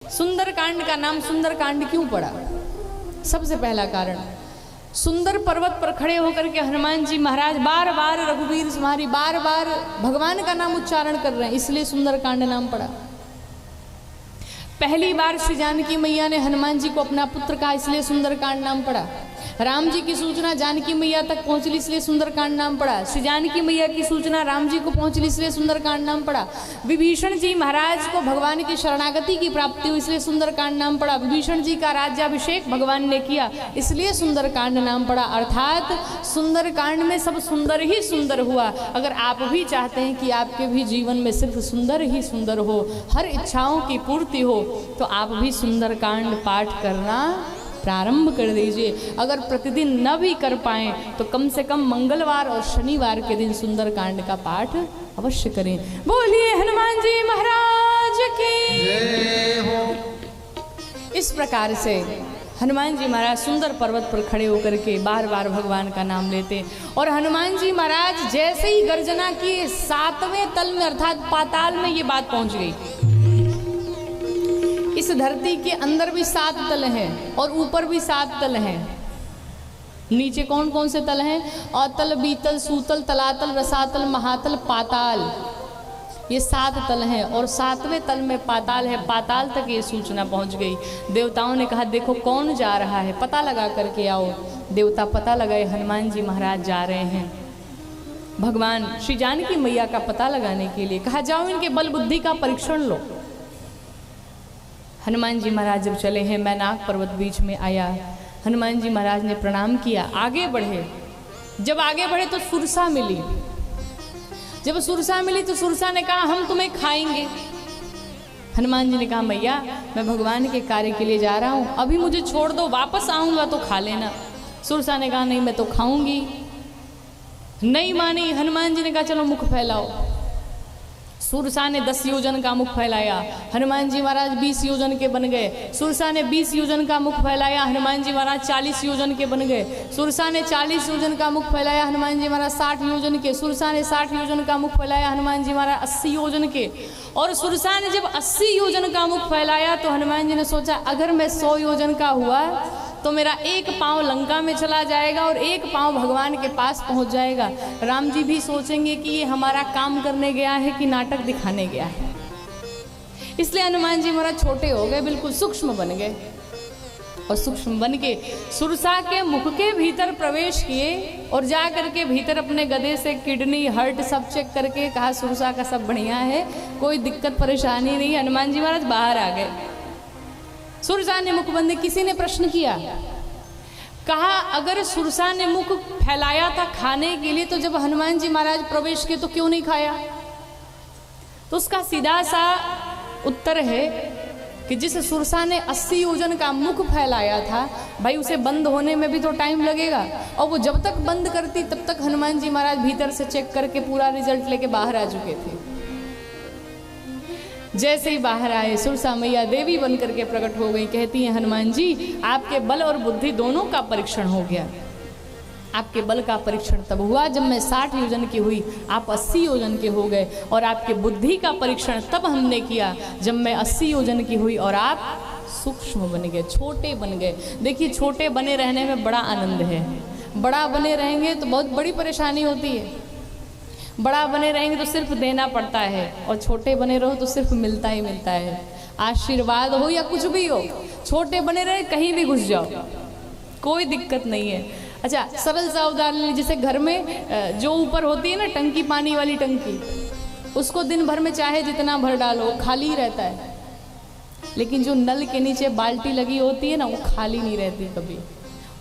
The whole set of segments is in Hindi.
सुंदरकांड का नाम सुंदरकांड क्यों पड़ा? सबसे पहला कारण, सुंदर पर्वत पर खड़े होकर के हनुमान जी महाराज बार बार रघुवीर तुम्हारी बार बार भगवान का नाम उच्चारण कर रहे हैं, इसलिए सुंदरकांड नाम पड़ा। पहली बार श्री जानकी मैया ने हनुमान जी को अपना पुत्र कहा, इसलिए सुंदरकांड नाम पड़ा। राम जी की सूचना जानकी मैया तक पहुंचली, इसलिए सुंदरकांड नाम पड़ा। श्री जानकी मैया की सूचना राम जी को पहुंचली, इसलिए सुंदरकांड नाम पड़ा। विभीषण जी महाराज को भगवान की शरणागति की प्राप्ति हुई, इसलिए सुंदरकांड नाम पड़ा। विभीषण जी का राज्याभिषेक भगवान ने किया, इसलिए सुंदरकांड नाम पड़ा। अर्थात सुंदरकांड में सब सुंदर ही सुंदर हुआ। अगर आप भी चाहते हैं कि आपके भी जीवन में सिर्फ सुंदर ही सुंदर हो, हर इच्छाओं की पूर्ति हो, तो आप भी सुंदरकांड पाठ करना प्रारंभ कर दीजिए। अगर प्रतिदिन न भी कर पाएं तो कम से कम मंगलवार और शनिवार के दिन सुंदरकांड का पाठ अवश्य करें। बोलिए हनुमान जी महाराज की जय हो। इस प्रकार से हनुमान जी महाराज सुंदर पर्वत पर खड़े होकर के बार बार भगवान का नाम लेते, और हनुमान जी महाराज जैसे ही गर्जना किए 7वें तल में अर्थात पाताल में ये बात पहुंच गई। इस धरती के अंदर भी 7 तल हैं और ऊपर भी 7 तल हैं। नीचे कौन कौन से तल हैं? अतल, बीतल, सूतल, तलातल, रसातल, महातल, पाताल, ये 7 तल हैं। और 7वें तल में पाताल है। पाताल तक ये सूचना पहुंच गई। देवताओं ने कहा देखो कौन जा रहा है, पता लगा करके आओ। देवता पता लगाए, हनुमान जी महाराज जा रहे हैं। भगवान श्री जानकी मैया का पता लगाने के लिए कहा जाओ इनके बल बुद्धि का परीक्षण लो। हनुमान जी महाराज जब चले हैं, मैनाक पर्वत बीच में आया। हनुमान जी महाराज ने प्रणाम किया, आगे बढ़े। जब आगे बढ़े तो सुरसा मिली। जब सुरसा मिली तो सुरसा ने कहा हम तुम्हें खाएंगे। हनुमान जी ने कहा मैया मैं भगवान के कार्य के लिए जा रहा हूँ, अभी मुझे छोड़ दो, वापस आऊँगा तो खा लेना। सुरसा ने कहा नहीं मैं तो खाऊंगी। नहीं मानी। हनुमान जी ने कहा चलो मुख फैलाओ। सुरसा ने 10 योजन का मुख फैलाया, हनुमान जी महाराज 20 योजन के बन गए। सुरसा ने 20 योजन का मुख फैलाया, हनुमान जी महाराज 40 योजन के बन गए। सुरसा ने 40 योजन का मुख फैलाया, हनुमान जी महाराज 60 योजन के। सुरसा ने 60 योजन का मुख फैलाया, हनुमान जी महाराज 80 योजन के। और सुरसा ने जब 80 योजन का मुख फैलाया तो हनुमान जी ने सोचा अगर मैं 100 योजन का हुआ तो मेरा एक पाँव लंका में चला जाएगा और एक पाँव भगवान के पास पहुंच जाएगा। राम जी भी सोचेंगे कि ये हमारा काम करने गया है कि नाटक दिखाने गया है। इसलिए हनुमान जी महाराज छोटे हो गए, बिल्कुल सूक्ष्म बन गए। और सूक्ष्म बन के सुरसा के मुख के भीतर प्रवेश किए और जा करके भीतर अपने गधे से किडनी हार्ट सब चेक करके कहा सुरसा का सब बढ़िया है, कोई दिक्कत परेशानी नहीं। हनुमान जी महाराज बाहर आ गए। सुरसा ने मुख बंद। किसी ने प्रश्न किया, कहा अगर सुरसा ने मुख फैलाया था खाने के लिए तो जब हनुमान जी महाराज प्रवेश किए तो क्यों नहीं खाया? तो उसका सीधा सा उत्तर है कि जिस सुरसा ने 80 योजन का मुख फैलाया था भाई उसे बंद होने में भी तो टाइम लगेगा, और वो जब तक बंद करती तब तक हनुमान जी महाराज भीतर से चेक करके पूरा रिजल्ट लेके बाहर आ चुके थे। जैसे ही बाहर आए सुरसा मैया देवी बन करके प्रकट हो गई। कहती हैं हनुमान जी आपके बल और बुद्धि दोनों का परीक्षण हो गया। आपके बल का परीक्षण तब हुआ जब मैं 60 योजन की हुई, आप 80 योजन के हो गए। और आपके बुद्धि का परीक्षण तब हमने किया जब मैं 80 योजन की हुई और आप सूक्ष्म बन गए, छोटे बन गए। देखिए छोटे बने रहने में बड़ा आनंद है। बड़ा बने रहेंगे तो बहुत बड़ी परेशानी होती है। बड़ा बने रहेंगे तो सिर्फ देना पड़ता है, और छोटे बने रहो तो सिर्फ मिलता ही मिलता है। आशीर्वाद हो या कुछ भी हो, छोटे बने रहे कहीं भी घुस जाओ, कोई दिक्कत नहीं है। अच्छा सरल सा उदाहरण लीजिए, जैसे घर में जो ऊपर होती है ना टंकी, पानी वाली टंकी, उसको दिन भर में चाहे जितना भर डालो खाली ही रहता है। लेकिन जो नल के नीचे बाल्टी लगी होती है ना, वो खाली नहीं रहती कभी,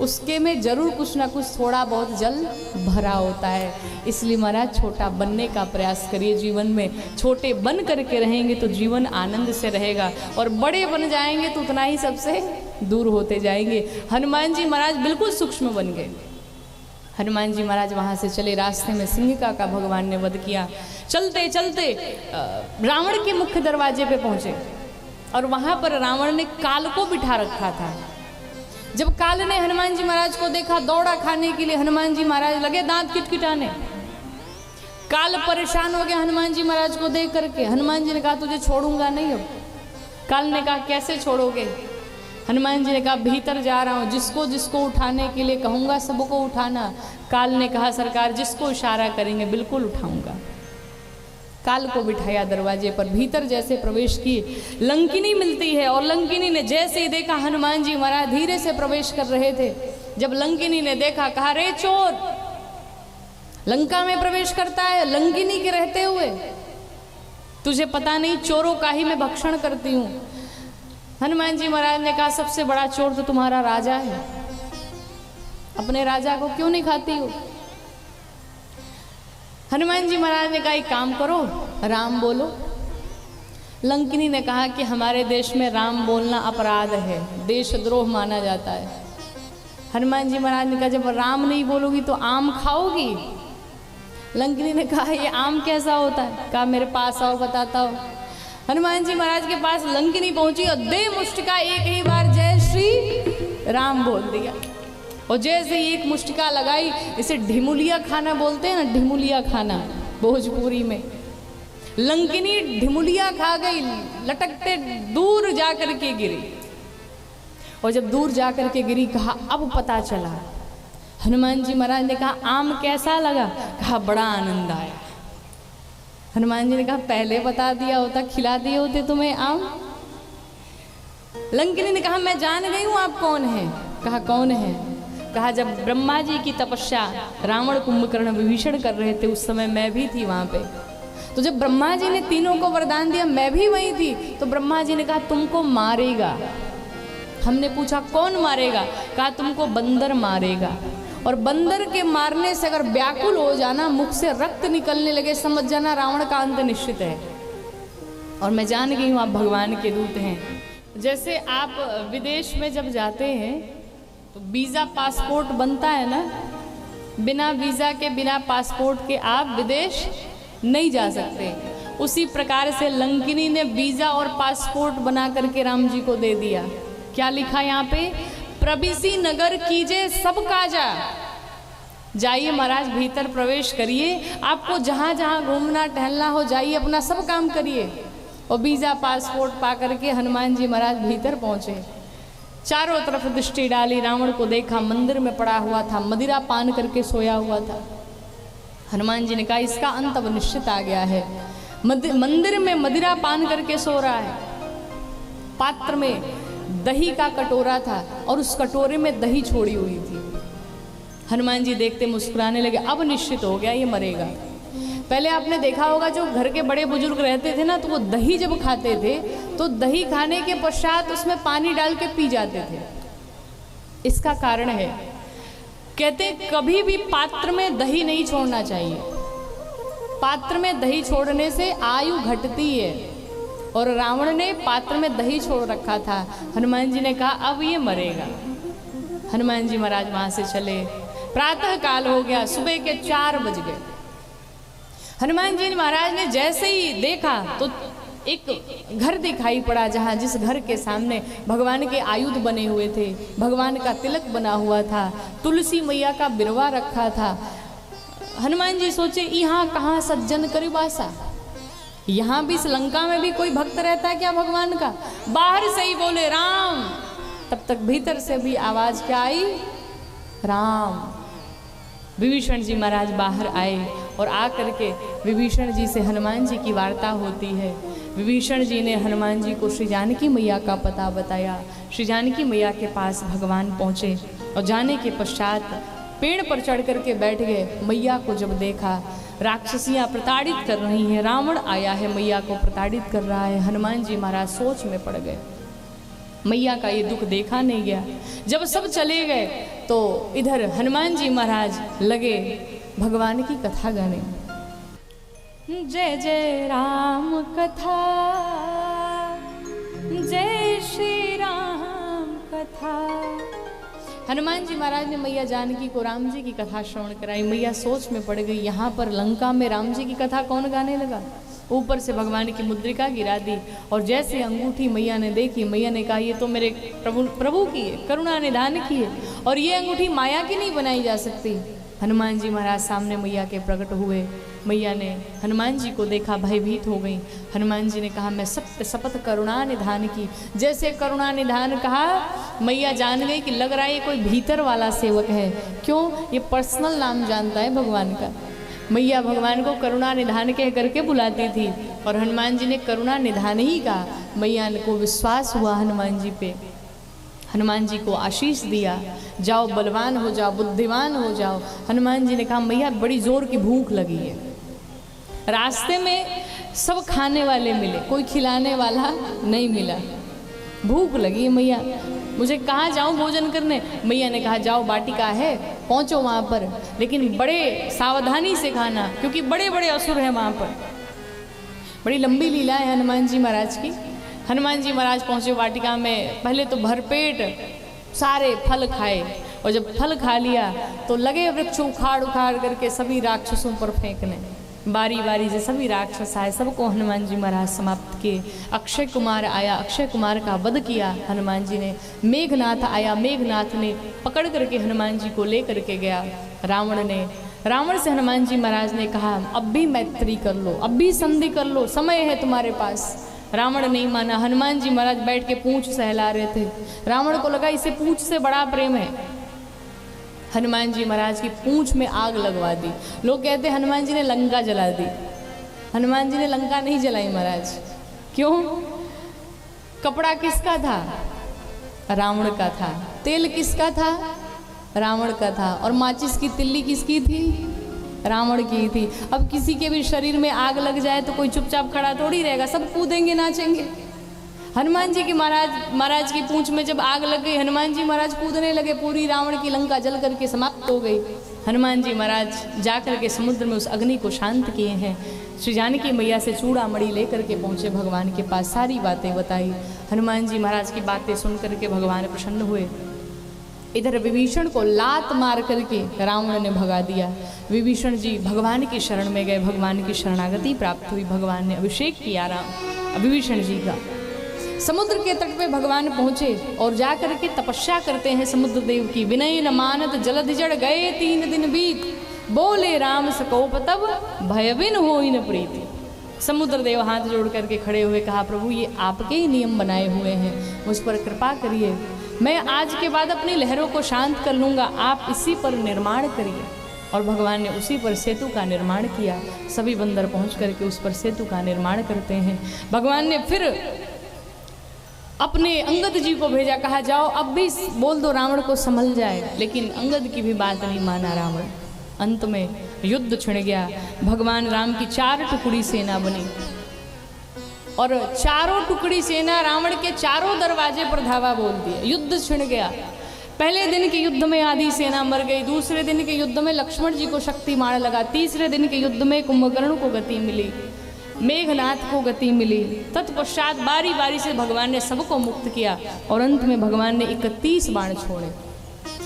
उसके में जरूर कुछ ना कुछ थोड़ा बहुत जल भरा होता है। इसलिए महाराज छोटा बनने का प्रयास करिए जीवन में। छोटे बन करके रहेंगे तो जीवन आनंद से रहेगा, और बड़े बन जाएंगे तो उतना ही सबसे दूर होते जाएंगे। हनुमान जी महाराज बिल्कुल सूक्ष्म बन गए। हनुमान जी महाराज वहाँ से चले, रास्ते में सिंहिका का भगवान ने वध किया। चलते चलते रावण के मुख्य दरवाजे पे पहुँचे, और वहाँ पर रावण ने काल को बिठा रखा था। जब काल ने हनुमान जी महाराज को देखा, दौड़ा खाने के लिए। हनुमान जी महाराज लगे दांत किटकिटाने। काल परेशान हो गया हनुमान जी महाराज को देख करके। हनुमान जी ने कहा तुझे छोड़ूंगा नहीं अब। काल ने कहा कैसे छोड़ोगे? हनुमान जी ने कहा भीतर जा रहा हूँ, जिसको जिसको उठाने के लिए कहूँगा सबको उठाना। काल ने कहा सरकार जिसको इशारा करेंगे बिल्कुल उठाऊंगा। काल को बिठाया दरवाजे पर, भीतर जैसे प्रवेश किए लंकिनी मिलती है, और लंकिनी ने जैसे ही देखा हनुमान जी महाराज धीरे से प्रवेश कर रहे थे, जब लंकिनी ने देखा कहा रे चोर, लंका में प्रवेश करता है लंकिनी के रहते हुए, तुझे पता नहीं चोरों का ही मैं भक्षण करती हूँ। हनुमान जी महाराज ने कहा सबसे बड़ा चोर तो तुम्हारा राजा है, अपने राजा को क्यों नहीं खाती हो? हनुमान जी महाराज ने कहा एक काम करो, राम बोलो। लंकिनी ने कहा कि हमारे देश में राम बोलना अपराध है, देशद्रोह माना जाता है। हनुमान जी महाराज ने कहा जब राम नहीं बोलोगी तो आम खाओगी? लंकिनी ने कहा ये आम कैसा होता है? कहा मेरे पास आओ बताता हूँ। हनुमान जी महाराज के पास लंकिनी पहुंची और दे मुष्टिका एक ही बार जय श्री राम बोल दिया, और जैसे ही एक मुष्टिका लगाई, इसे ढिमुलिया खाना बोलते हैं ना, ढिमुलिया खाना भोजपुरी में। लंकिनी ढिमुलिया खा गई, लटकते दूर जा कर के गिरी, और जब दूर जा कर के गिरी कहा अब पता चला। हनुमान जी महाराज ने कहा आम कैसा लगा? कहा बड़ा आनंद आया। हनुमान जी ने कहा पहले बता दिया होता, खिला दिए होते तुम्हें आम। लंकिनी ने कहा मैं जान गई हूं आप कौन हैं। कहा कौन है? कहा जब ब्रह्मा जी की तपस्या रावण कुंभकर्ण विभीषण कर रहे थे उस समय मैं भी थी वहां पे, तो जब ब्रह्मा जी ने तीनों को वरदान दिया मैं भी वही थी, तो ब्रह्मा जी ने कहा तुमको मारेगा। हमने पूछा कौन मारेगा? कहा तुमको बंदर मारेगा, और बंदर के मारने से अगर व्याकुल हो जाना, मुख से रक्त निकलने लगे, समझ जाना रावण का अंत निश्चित है। और मैं जान गई हूँ आप भगवान के दूत हैं। जैसे आप विदेश में जब जाते हैं तो वीज़ा पासपोर्ट बनता है ना, बिना वीज़ा के बिना पासपोर्ट के आप विदेश नहीं जा सकते। उसी प्रकार से लंकिनी ने वीज़ा और पासपोर्ट बना करके राम जी को दे दिया। क्या लिखा यहाँ पे? प्रविसी नगर कीजे सब काजा। जाइए महाराज भीतर प्रवेश करिए, आपको जहाँ जहाँ घूमना टहलना हो जाइए, अपना सब काम करिए। और वीज़ा पासपोर्ट पा करके हनुमान जी महाराज भीतर पहुँचे, चारों तरफ दृष्टि डाली, रावण को देखा मंदिर में पड़ा हुआ था, मदिरा पान करके सोया हुआ था। हनुमान जी ने कहा इसका अंत अब निश्चित आ गया है। मंदिर में मदिरा पान करके सो रहा है, पात्र में दही का कटोरा था और उस कटोरे में दही छोड़ी हुई थी। हनुमान जी देखते मुस्कुराने लगे, अब निश्चित हो गया ये मरेगा। पहले आपने देखा होगा जो घर के बड़े बुजुर्ग रहते थे ना, तो वो दही जब खाते थे तो दही खाने के पश्चात उसमें पानी डाल के पी जाते थे। इसका कारण है, कहते कभी भी पात्र में दही नहीं छोड़ना चाहिए। पात्र में दही छोड़ने से आयु घटती है, और रावण ने पात्र में दही छोड़ रखा था। हनुमान जी ने कहा अब ये मरेगा। हनुमान जी महाराज वहां से चले, प्रातः काल हो गया, सुबह के 4 बज गए। हनुमान जी महाराज ने जैसे ही देखा तो एक घर दिखाई पड़ा, जहाँ जिस घर के सामने भगवान के आयुध बने हुए थे, भगवान का तिलक बना हुआ था, तुलसी मैया का बिरवा रखा था। हनुमान जी सोचे यहाँ कहाँ सज्जन करिबासा, यहाँ भी इस लंका में भी कोई भक्त रहता है क्या भगवान का? बाहर से ही बोले राम, तब तक भीतर से भी आवाज क्या आई? राम। विभीषण जी महाराज बाहर आए और आकर के विभीषण जी से हनुमान जी की वार्ता होती है। विभीषण जी ने हनुमान जी को श्री जानकी मैया का पता बताया। श्री जानकी मैया के पास भगवान पहुँचे और जाने के पश्चात पेड़ पर चढ़ करके बैठ गए। मैया को जब देखा, राक्षसियाँ प्रताड़ित कर रही हैं, रावण आया है मैया को प्रताड़ित कर रहा है। हनुमान जी महाराज सोच में पड़ गए, मैया का ये दुख देखा नहीं गया। जब सब चले गए तो इधर हनुमान जी महाराज लगे भगवान की कथा गाने। जय जय राम कथा, जय श्री राम कथा। हनुमान जी महाराज ने मैया जानकी को राम जी की कथा श्रवण कराई। मैया सोच में पड़ गई, यहाँ पर लंका में राम जी की कथा कौन गाने लगा? ऊपर से भगवान की मुद्रिका गिरा दी, और जैसे अंगूठी मैया ने देखी, मैया ने कहा ये तो मेरे प्रभु की है, करुणा निधान की है, और ये अंगूठी माया की नहीं बनाई जा सकती। हनुमान जी महाराज सामने मैया के प्रकट हुए। मैया ने हनुमान जी को देखा, भयभीत हो गई। हनुमान जी ने कहा, मैं सत्य शपथ करुणा निधान की। जैसे करुणा निधान कहा, मैया जान गई कि लग रहा है ये कोई भीतर वाला सेवक है। क्यों? ये पर्सनल नाम जानता है भगवान का। मैया भगवान को करुणा निधान कह करके बुलाती थी और हनुमान जी ने करुणा निधान ही कहा। मैया को विश्वास हुआ हनुमान जी पे, हनुमान जी को आशीष दिया, जाओ बलवान हो जाओ, बुद्धिमान हो जाओ। हनुमान जी ने कहा, मैया बड़ी जोर की भूख लगी है। रास्ते में सब खाने वाले मिले, कोई खिलाने वाला नहीं मिला। भूख लगी है मैया, मुझे कहाँ जाऊँ भोजन करने? मैया ने कहा, जाओ वाटिका है, पहुँचो वहाँ पर, लेकिन बड़े सावधानी से खाना, क्योंकि बड़े बड़े असुर हैं वहाँ पर। बड़ी लंबी लीला है हनुमान जी महाराज की। हनुमान जी महाराज पहुँचे वाटिका में, पहले तो भरपेट सारे फल खाए, और जब फल खा लिया तो लगे वृक्ष उखाड़ उखाड़ करके सभी राक्षसों पर फेंकने। बारी बारी से सभी राक्षस आए, सबको हनुमान जी महाराज समाप्त किए। अक्षय कुमार आया, अक्षय कुमार का वध किया हनुमान जी ने। मेघनाथ आया, मेघनाथ ने पकड़ करके हनुमान जी को ले करके गया। रावण से हनुमान जी महाराज ने कहा, अब भी मैत्री कर लो, अब भी संधि कर लो, समय है तुम्हारे पास। रावण नहीं माना। हनुमान जी महाराज बैठ के पूंछ सहला रहे थे। रावण को लगा इसे पूंछ से बड़ा प्रेम है। हनुमान जी महाराज की पूंछ में आग लगवा दी। लोग कहते हनुमान जी ने लंका जला दी। हनुमान जी ने लंका नहीं जलाई महाराज। क्यों? कपड़ा किसका था? रावण का था। तेल किसका था? रावण का था। और माचिस की तिल्ली किसकी थी? रावण की थी। अब किसी के भी शरीर में आग लग जाए तो कोई चुपचाप खड़ा थोड़ी रहेगा, सब कूदेंगे नाचेंगे। हनुमान जी की महाराज की पूंछ में जब आग लग गई, हनुमान जी महाराज कूदने लगे, पूरी रावण की लंका जल करके समाप्त हो गई। हनुमान जी महाराज जाकर के समुद्र में उस अग्नि को शांत किए हैं। श्री जानकी मैया से चूड़ामणि लेकर के पहुँचे भगवान के पास, सारी बातें बताई। हनुमान जी महाराज की बातें सुन करके भगवान प्रसन्न हुए। इधर विभीषण को लात मार करके रावण ने भगा दिया। विभीषण जी भगवान की शरण में गए, भगवान की शरणागति प्राप्त हुई। भगवान ने अभिषेक किया विभीषण जी का। समुद्र के तट पे भगवान पहुँचे और जा करके तपस्या करते हैं समुद्र देव की। विनय न मानत जलधि जड़ गए 3 दिन बीत, बोले राम सकोप तब भयविन होई न प्रीति। समुद्र देव हाथ जोड़ करके खड़े हुए, कहा, प्रभु ये आपके ही नियम बनाए हुए हैं, मुझ पर कृपा करिए। मैं आज के बाद अपनी लहरों को शांत कर लूँगा, आप इसी पर निर्माण करिए। और भगवान ने उसी पर सेतु का निर्माण किया। सभी बंदर पहुँच करके उस पर सेतु का निर्माण करते हैं। भगवान ने फिर अपने अंगद जी को भेजा, कहा जाओ अब भी बोल दो रावण को संभल जाए। लेकिन अंगद की भी बात नहीं माना रावण। अंत में युद्ध छिड़ गया। भगवान राम की 4 टुकड़ी सेना बनी और चारों टुकड़ी सेना रावण के चारों दरवाजे पर धावा बोल दिया। युद्ध छिड़ गया। पहले दिन के युद्ध में आधी सेना मर गई, दूसरे दिन के युद्ध में लक्ष्मण जी को शक्ति मार लगा, तीसरे दिन के युद्ध में कुंभकर्ण को गति मिली, मेघनाथ को गति मिली। तत्पश्चात बारी बारी से भगवान ने सबको मुक्त किया और अंत में भगवान ने 31 बाण छोड़े।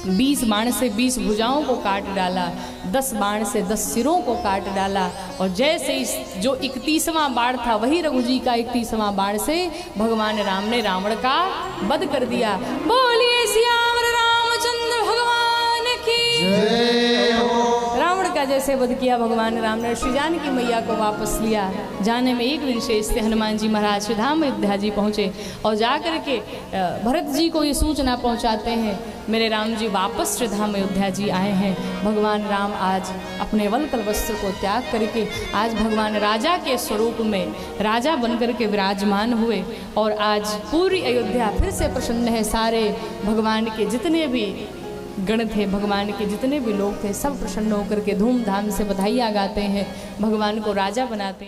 20 बाण से 20 भुजाओं को काट डाला, 10 बाण से 10 सिरों को काट डाला। और जैसे इस जो 31वां बाण था वही रघु जी का 31वां बाण से भगवान राम ने रावण का वध कर दिया। बोलिए सियावर रामचंद्र भगवान की जय हो। रावण का जैसे वध किया भगवान राम ने, श्री जानकी मैया को वापस लिया। जाने में एक विशेष थे, हनुमान जी महाराज श्री धाम अयोध्या जी पहुँचे और जाकर के भरत जी को ये सूचना पहुँचाते हैं, मेरे राम जी वापस श्री धाम अयोध्या जी आए हैं। भगवान राम आज अपने वल्कल वस्त्र को त्याग करके आज भगवान राजा के स्वरूप में राजा बनकर के विराजमान हुए और आज पूरी अयोध्या फिर से प्रसन्न है। सारे भगवान के जितने भी गण थे, भगवान के जितने भी लोग थे, सब प्रसन्न होकर के धूमधाम से बधाइयाँ गाते हैं, भगवान को राजा बनाते हैं।